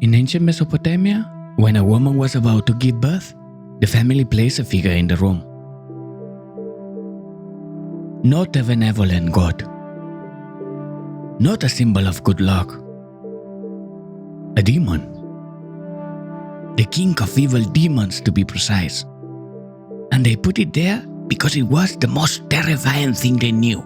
In ancient Mesopotamia, when a woman was about to give birth, the family placed a figure in the room. Not a benevolent god. Not a symbol of good luck. A demon. The king of evil demons, to be precise. And they put it there because it was the most terrifying thing they knew.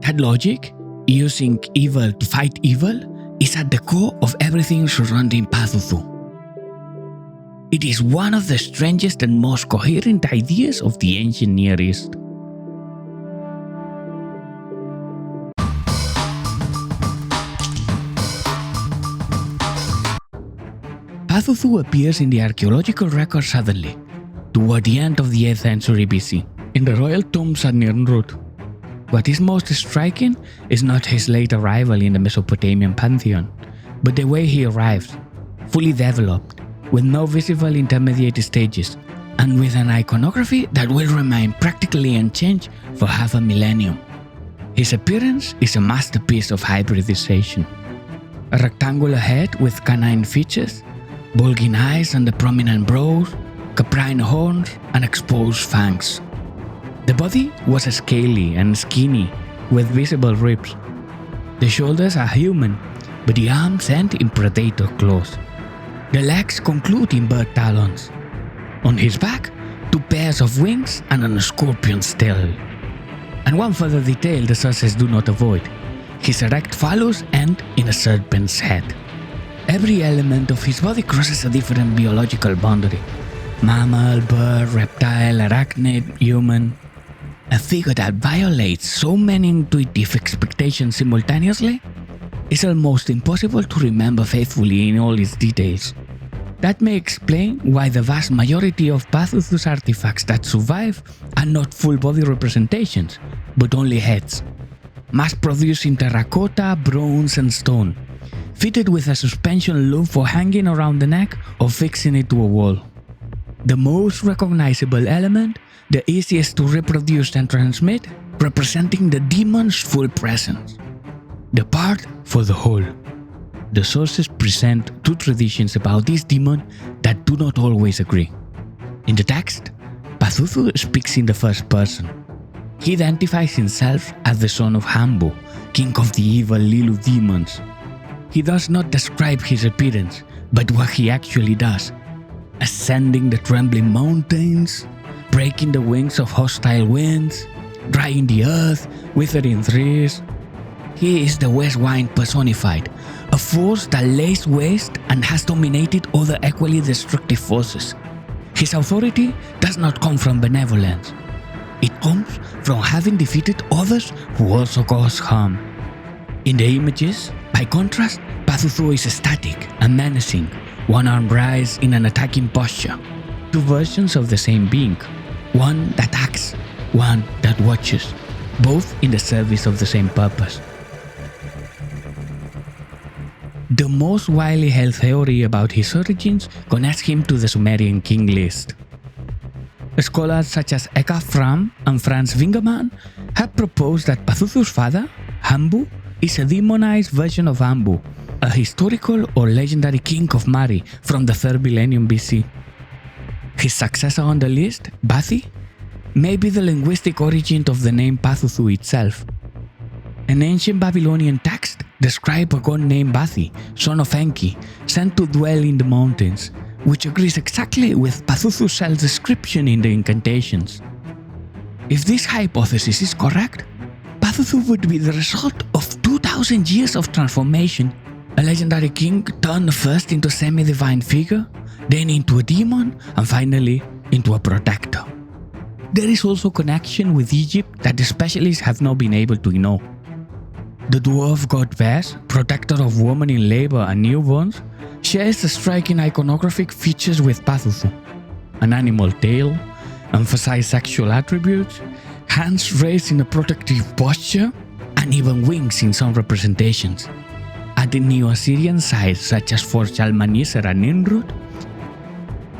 That logic, using evil to fight evil, is at the core of everything surrounding Pazuzu. It is one of the strangest and most coherent ideas of the ancient Near East. Pazuzu appears in the archaeological record suddenly, toward the end of the 8th century BC, in the royal tombs at Nimrud. What is most striking is not his late arrival in the Mesopotamian pantheon, but the way he arrives, fully developed, with no visible intermediate stages, and with an iconography that will remain practically unchanged for half a millennium. His appearance is a masterpiece of hybridization. A rectangular head with canine features, bulging eyes and the prominent brows, caprine horns, and exposed fangs. The body was scaly and skinny, with visible ribs. The shoulders are human, but the arms end in predator claws. The legs conclude in bird talons. On his back, 2 pairs of wings and an scorpion's tail. And one further detail the sources do not avoid: his erect phallus end in a serpent's head. Every element of his body crosses a different biological boundary. Mammal, bird, reptile, arachnid, human. A figure that violates so many intuitive expectations simultaneously is almost impossible to remember faithfully in all its details. That may explain why the vast majority of Pazuzu's artifacts that survive are not full body representations, but only heads. Mass-produced in terracotta, bronze and stone, fitted with a suspension loop for hanging around the neck or fixing it to a wall. The most recognizable element, the easiest to reproduce and transmit, representing the demon's full presence. The part for the whole. The sources present 2 traditions about this demon that do not always agree. In the text, Pazuzu speaks in the first person. He identifies himself as the son of Hambu, king of the evil lilû demons. He does not describe his appearance, but what he actually does: ascending the trembling mountains, breaking the wings of hostile winds, drying the earth, withering trees. He is the west wind personified, a force that lays waste and has dominated other equally destructive forces. His authority does not come from benevolence. It comes from having defeated others who also cause harm. In the images, by contrast, Pazuzu is static and menacing, one arm raised in an attacking posture. 2 versions of the same being, one that acts, one that watches, both in the service of the same purpose. The most widely held theory about his origins connects him to the Sumerian king list. Scholars such as Eka Fram and Franz Wingerman have proposed that Pazuzu's father, Hambu, is a demonized version of Ambu, a historical or legendary king of Mari from the 3rd millennium BC. His successor on the list, Bathi, may be the linguistic origin of the name Pazuzu itself. An ancient Babylonian text describes a god named Bathi, son of Enki, sent to dwell in the mountains, which agrees exactly with Pazuzu's self-description in the incantations. If this hypothesis is correct, Pazuzu would be the result of 2,000 years of transformation. A legendary king turned first into a semi-divine figure, then into a demon, and finally into a protector. There is also connection with Egypt that the specialists have not been able to know. The dwarf god Bes, protector of women in labor and newborns, shares striking iconographic features with Pazuzu: an animal tail, emphasized sexual attributes, hands raised in a protective posture, and even wings in some representations. At the Neo-Assyrian sites such as Fort Shalmaneser and Nimrud,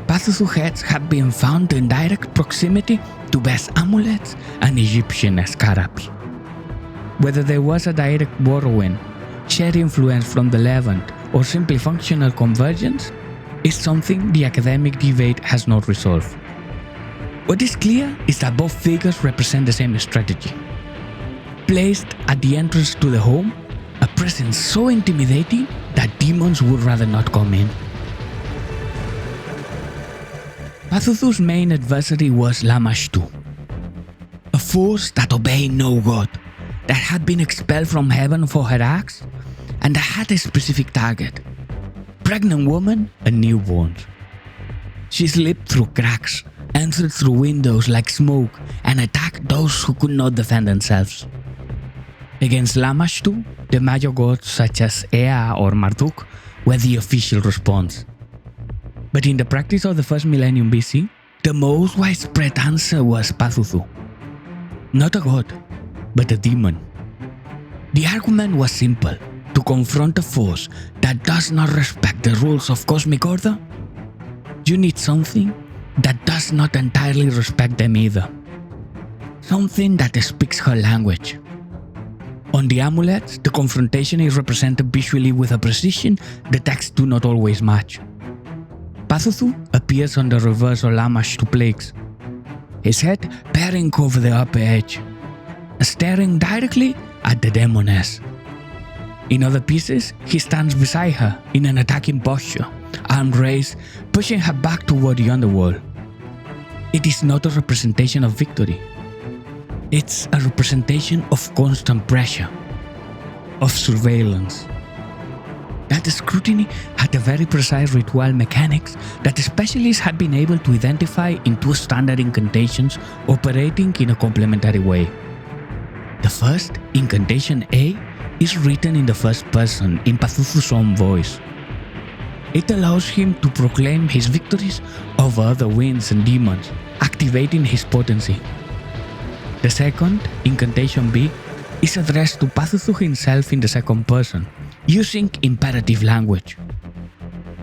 Pazuzu heads have been found in direct proximity to Bes amulets and Egyptian scarabs. Whether there was a direct borrowing, shared influence from the Levant, or simply functional convergence is something the academic debate has not resolved. What is clear is that both figures represent the same strategy. Placed at the entrance to the home, a presence so intimidating that demons would rather not come in. Pazuzu's main adversary was Lamashtu, a force that obeyed no god, that had been expelled from heaven for her acts, and that had a specific target: pregnant women and newborns. She slipped through cracks, entered through windows like smoke, and attacked those who could not defend themselves. Against Lamashtu, the major gods such as Ea or Marduk were the official response. But in the practice of the first millennium BC, the most widespread answer was Pazuzu. Not a god, but a demon. The argument was simple: to confront a force that does not respect the rules of cosmic order, you need something that does not entirely respect them either. Something that speaks her language. On the amulets, the confrontation is represented visually with a precision the texts do not always match. Pazuzu appears on the reverse of Lamashtu plagues, his head peering over the upper edge, staring directly at the demoness. In other pieces, he stands beside her in an attacking posture, arm raised, pushing her back toward the underworld. It is not a representation of victory. It's a representation of constant pressure, of surveillance. That scrutiny had a very precise ritual mechanics that specialists had been able to identify in two standard incantations operating in a complementary way. The first, incantation A, is written in the first person in Pazuzu's own voice. It allows him to proclaim his victories over other winds and demons, activating his potency. The second, incantation B, is addressed to Pazuzu himself in the second person, using imperative language.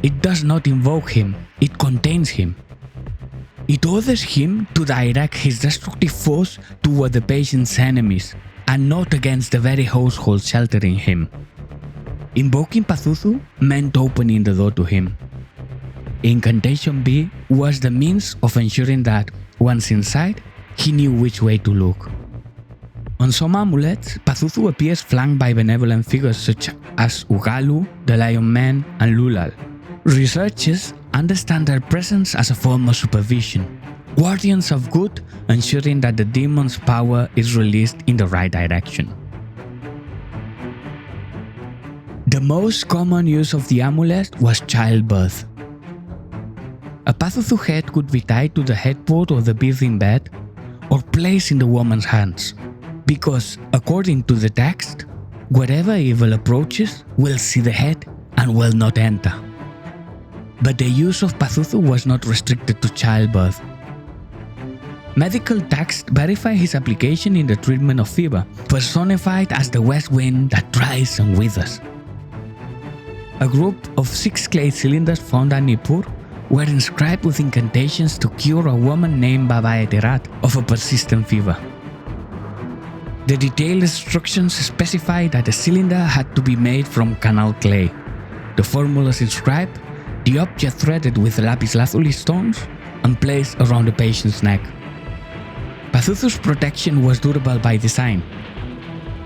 It does not invoke him, it contains him. It orders him to direct his destructive force toward the patient's enemies, and not against the very household sheltering him. Invoking Pazuzu meant opening the door to him. Incantation B was the means of ensuring that, once inside, he knew which way to look. On some amulets, Pazuzu appears flanked by benevolent figures such as Ugalu, the Lion Man, and Lulal. Researchers understand their presence as a form of supervision, guardians of good, ensuring that the demon's power is released in the right direction. The most common use of the amulet was childbirth. A Pazuzu head could be tied to the headboard of the birthing bed or placed in the woman's hands, because, according to the text, wherever evil approaches will see the head and will not enter. But the use of Pazuzu was not restricted to childbirth. Medical texts verify his application in the treatment of fever, personified as the west wind that dries and withers. A group of 6 clay cylinders found at Nippur were inscribed with incantations to cure a woman named Baba Eterat of a persistent fever. The detailed instructions specify that the cylinder had to be made from canal clay. The formulas inscribed, the object threaded with lapis lazuli stones and placed around the patient's neck. Pazuzu's protection was durable by design.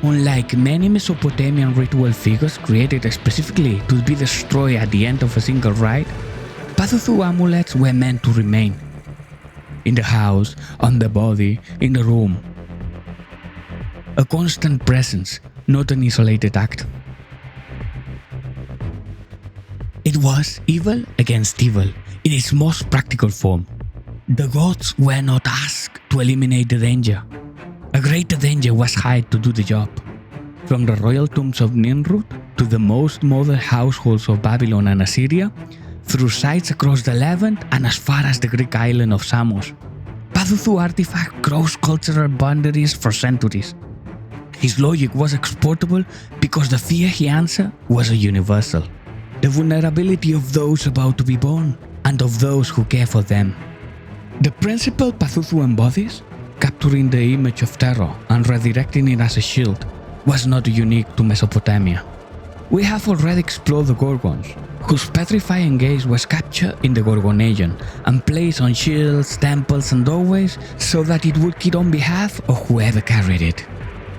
Unlike many Mesopotamian ritual figures created specifically to be destroyed at the end of a single rite, Pazuzu amulets were meant to remain. In the house, on the body, in the room. A constant presence, not an isolated act. It was evil against evil in its most practical form. The gods were not asked to eliminate the danger. A greater danger was hired to do the job. From the royal tombs of Nimrud to the most modern households of Babylon and Assyria, through sites across the Levant and as far as the Greek island of Samos, Pazuzu artifact crossed cultural boundaries for centuries. His logic was exportable because the fear he answered was a universal. The vulnerability of those about to be born and of those who care for them. The principle Pazuzu embodies, capturing the image of terror and redirecting it as a shield, was not unique to Mesopotamia. We have already explored the Gorgons, whose petrifying gaze was captured in the Gorgonation and placed on shields, temples and doorways so that it would kill on behalf of whoever carried it.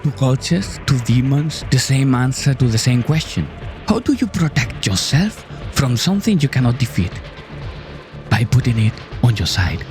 To cultures, to demons, the same answer to the same question. How do you protect yourself from something you cannot defeat? By putting it on your side.